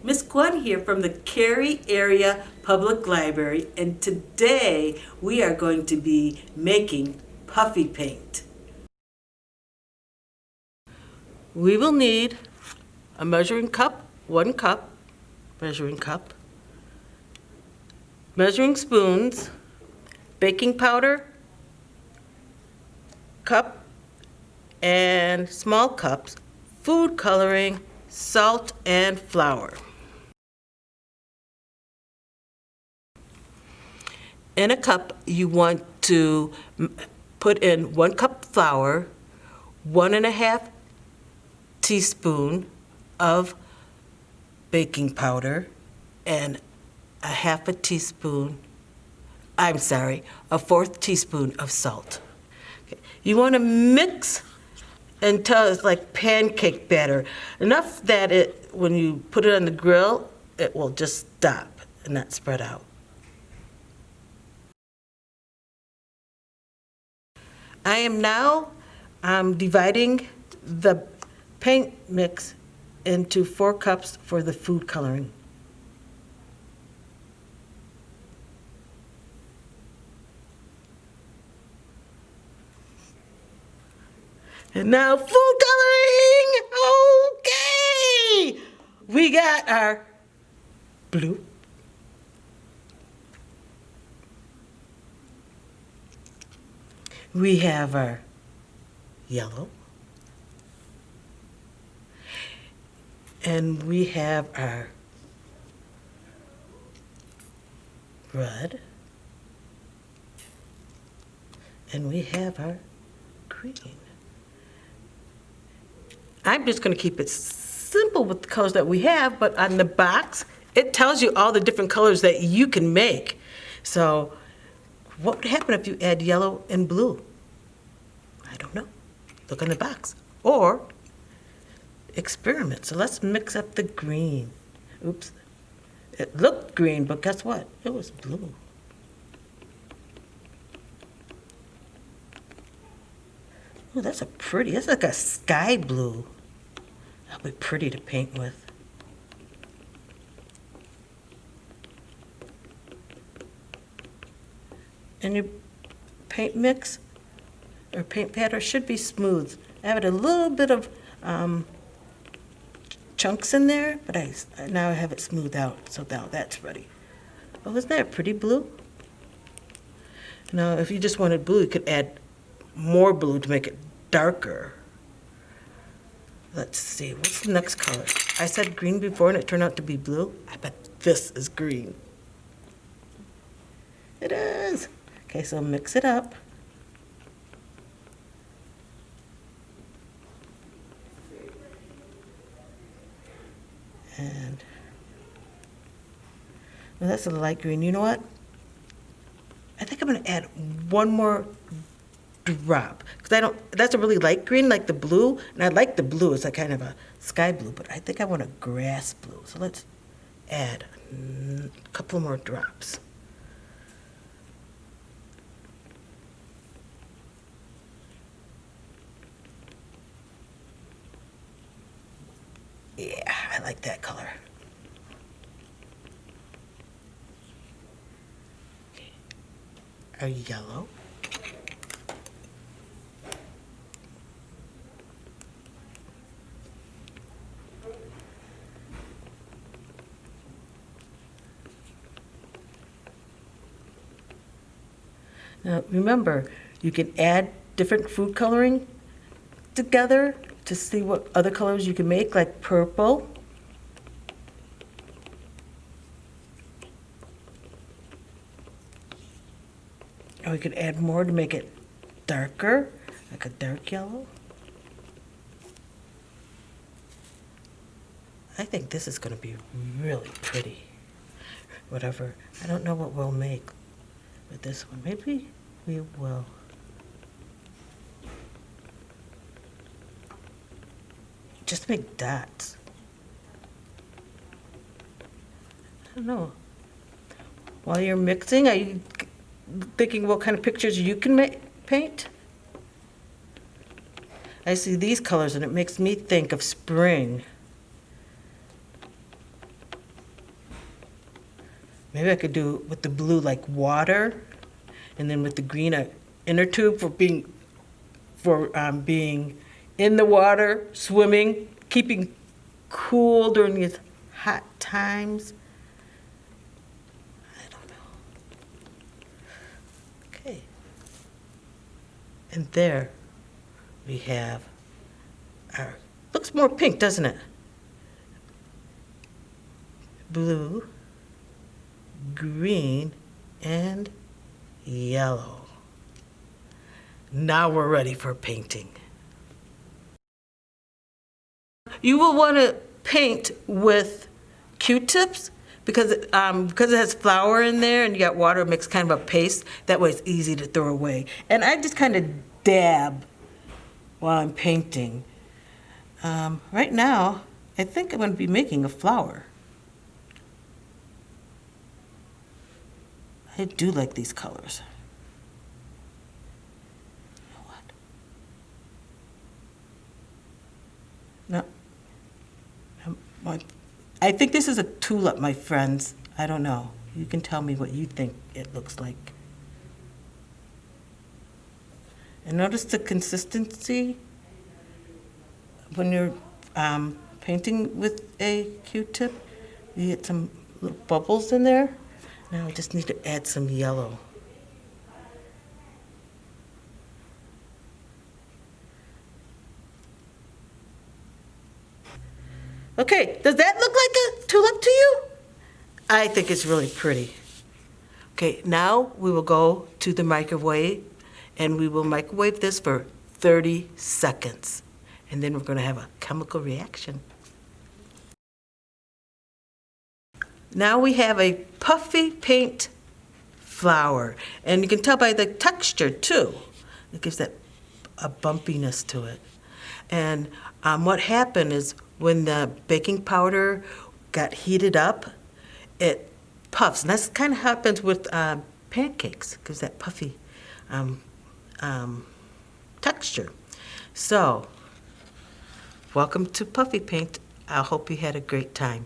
Miss Gwen here from the Cary Area Public Library, and today we are going to be making puffy paint. We will need a measuring cup, 1 cup, measuring cup, measuring spoons, baking powder, cup and small cups, food coloring, salt, and flour. In a cup, you want to put in 1 cup flour, 1½ teaspoon of baking powder, and a 1/4 teaspoon, a 1/4 teaspoon of salt. Okay. You want to mix until it's like pancake batter, enough that when you put it on the grill, it will just stop and not spread out. I am now dividing the paint mix into 4 cups for the food coloring. And now food coloring! Okay! We got our blue, we have our yellow, and we have our red, and we have our green. I'm just going to keep it simple with the colors that we have, but on the box, it tells you all the different colors that you can make. So what would happen if you add yellow and blue? I don't know. Look on the box. Or experiment. So let's mix up the green. Oops. It looked green, but guess what? It was blue. Oh, that's like a sky blue. That'll be pretty to paint with. And your paint mix or paint pattern should be smooth. I have a little bit of chunks in there, but now I have it smoothed out, so now that's ready. Oh, isn't that a pretty blue? Now, if you just wanted blue, you could add more blue to make it darker. Let's see, what's the next color? I said green before and it turned out to be blue. I bet this is green. It is. Okay, so mix it up. And well, that's a light green. You know what? I think I'm going to add 1 more drop, because that's a really light green like the blue, and I like the blue. It's like kind of a sky blue, but I think I want a grass blue. So let's add a couple more drops. Yeah, I like that color. Okay. Our yellow. Now remember, you can add different food coloring together to see what other colors you can make, like purple. Or we could add more to make it darker, like a dark yellow. I think this is going to be really pretty. Whatever. I don't know what we'll make with this one. Maybe we will. Just make dots. I don't know. While you're mixing, are you thinking what kind of pictures you can paint? I see these colors and it makes me think of spring. Maybe I could do with the blue like water, and then with the green a inner tube for being in the water, swimming, keeping cool during these hot times. I don't know. Okay. And there we have our, looks more pink, doesn't it? Blue, green, and yellow. Now we're ready for painting. You will want to paint with Q-tips because it has flour in there and you got water, it makes kind of a paste. That way it's easy to throw away. And I just kind of dab while I'm painting. Right now, I think I'm going to be making a flower. I do like these colors. You know what? No. I think this is a tulip, my friends. I don't know. You can tell me what you think it looks like. And notice the consistency when you're painting with a Q-tip. You get some little bubbles in there. Now I just need to add some yellow. Okay, does that look like a tulip to you? I think it's really pretty. Okay, now we will go to the microwave and we will microwave this for 30 seconds. And then we're going to have a chemical reaction. Now we have a puffy paint flower. And you can tell by the texture too. It gives that a bumpiness to it. And what happened is when the baking powder got heated up, it puffs. And that's kind of happens with pancakes, gives that puffy texture. So, welcome to Puffy Paint. I hope you had a great time.